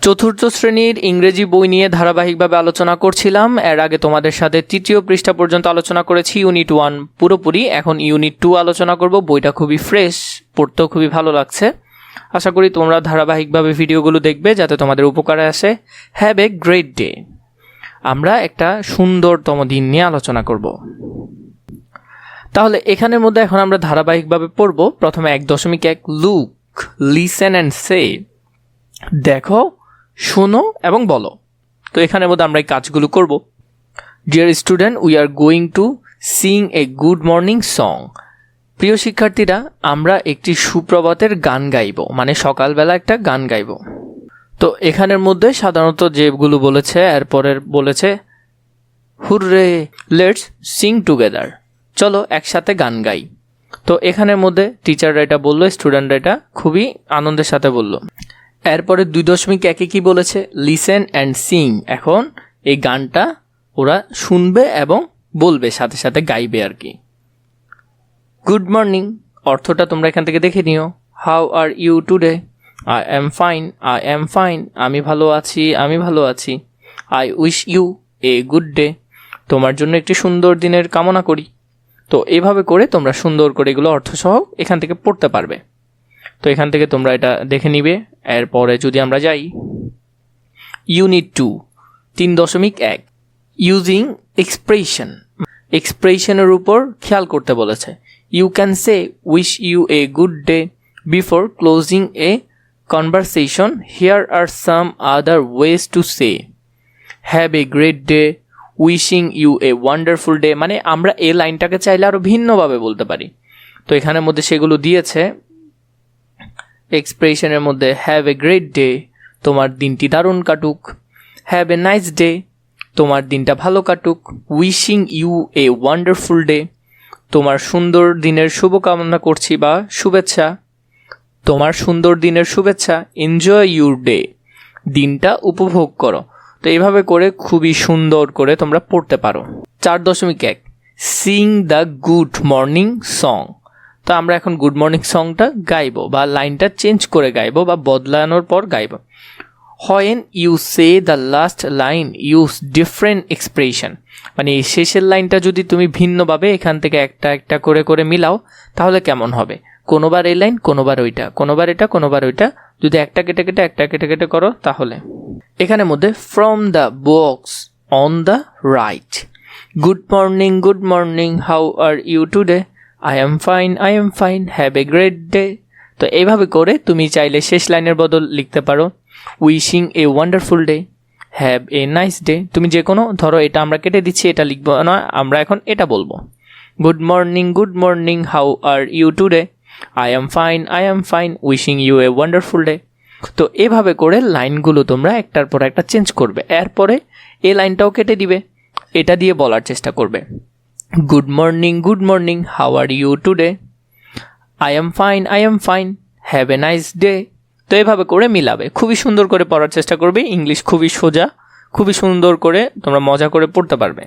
চতুর্থ শ্রেণীর ইংরেজি বই নিয়ে ধারাবাহিকভাবে আলোচনা করছিলাম। এর আগে তোমাদের সাথে ৩য় পৃষ্ঠা পর্যন্ত আলোচনা করেছি, ইউনিট 1 পুরোপুরি। এখন ইউনিট 2 আলোচনা করব। বইটা খুবই ফ্রেশ, পড়তেও খুবই ভালো লাগছে। আশা করি তোমরা ধারাবাহিকভাবে ভিডিওগুলো দেখবে যাতে তোমাদের উপকারে আসে। Have a great day. আমরা একটা সুন্দরতম দিন নিয়ে আলোচনা করব। তাহলে এখানের মধ্যে এখন আমরা ধারাবাহিকভাবে পড়ব। প্রথমে 1.1 লুক, লিসেন অ্যান্ড সে। দেখো, শোনো এবং বলো। তো এখানের মধ্যে আমরা এই কাজগুলো করব। Dear student, we are going to Singh a good morning song. প্রিয় শিক্ষার্থীরা, আমরা একটি সুপ্রভাতের গান গাইব, মানে সকালবেলা একটা গান গাইব। তো এখানের মধ্যে সাধারণত যেগুলো বলেছে, এরপরের বলেছে হুররে, লেটস সিং টুগেদার, চলো একসাথে গান গাই। তো এখানের মধ্যে টিচাররা এটা বললো, স্টুডেন্টরা এটা খুবই আনন্দের সাথে বলল। এরপরে 2.1 কি বলেছে? Listen and sing. এখন এই গানটা ওরা শুনবে এবং বলবে, সাথে সাথে গাইবে আর কি। গুড মর্নিং, অর্থটা তোমরা এখান থেকে দেখে নিও। How are you today? I am fine, I am fine, আমি ভালো আছি, আমি ভালো আছি। I wish you a good day, তোমার জন্য একটি সুন্দর দিনের কামনা করি। তো এইভাবে করে তোমরা সুন্দর করে এগুলো অর্থসহ এখান থেকে পড়তে পারবে। তো এখান থেকে তোমরা এটা দেখে নিবে। এরপরে যদি আমরা যাই ইউনিট 2 3.1 ইউজিং এক্সপ্রেশন। এক্সপ্রেশনের উপর খেয়াল করতে বলেছে। You can say wish you a good day before closing a conversation. Here are some other ways to say have a great day, wishing you a wonderful day. মানে আমরা এই লাইনটাকে চাইলে আরও ভিন্নভাবে বলতে পারি। তো এখানের মধ্যে সেগুলো দিয়েছে। এক্সপ্রেশনের মধ্যে হ্যাভ এ গ্রেট ডে, তোমার দিনটি দারুণ কাটুক। হ্যাভ এ নাইস ডে, তোমার দিনটা ভালো কাটুক। Wishing you a wonderful day, তোমার সুন্দর দিনের শুভকামনা করছি বা শুভেচ্ছা, তোমার সুন্দর দিনের শুভেচ্ছা। এনজয় ইউর ডে, দিনটা উপভোগ করো। তো এইভাবে করে খুবই সুন্দর করে তোমরা পড়তে পারো। 4.1 Singh the good morning song. তো আমরা এখন গুড মর্নিং সংটা গাইবো বা লাইনটা চেঞ্জ করে গাইবো বা বদলানোর পর গাইবো। When you say the last line use different expression. মানে এই শেষের লাইনটা যদি তুমি ভিন্নভাবে এখান থেকে একটা একটা করে করে মিলাও তাহলে কেমন হবে? কোনোবার এই লাইন, কোনোবার ওইটা, কোনোবার এটা, কোনোবার ওইটা। যদি একটা কেটে কেটে একটা কেটে কেটে করো তাহলে এখানের মধ্যে from the box on the right, good morning, how are you today? I am fine, have a great day. তো এইভাবে করে তুমি চাইলে শেষ লাইনের বদল লিখতে পারো wishing A wonderful day, have a nice day. তুমি যে কোনো, ধরো এটা আমরা কেটে দিচ্ছি, এটা লিখবো না, আমরা এখন এটা বলবো। Good morning, how are you today? I am fine, wishing you a wonderful day. তো এভাবে করে লাইনগুলো তোমরা একটার পর একটা চেঞ্জ করবে। এরপরে এই লাইনটাও কেটে দিবে, এটা দিয়ে বলার চেষ্টা করবে। Good morning, how are you today? I am fine, have a nice day. তো এভাবে করে মিলাবে, খুবই সুন্দর করে পড়ার চেষ্টা করবে। ইংলিশ খুবই সোজা, খুবই সুন্দর করে তোমরা মজা করে পড়তে পারবে।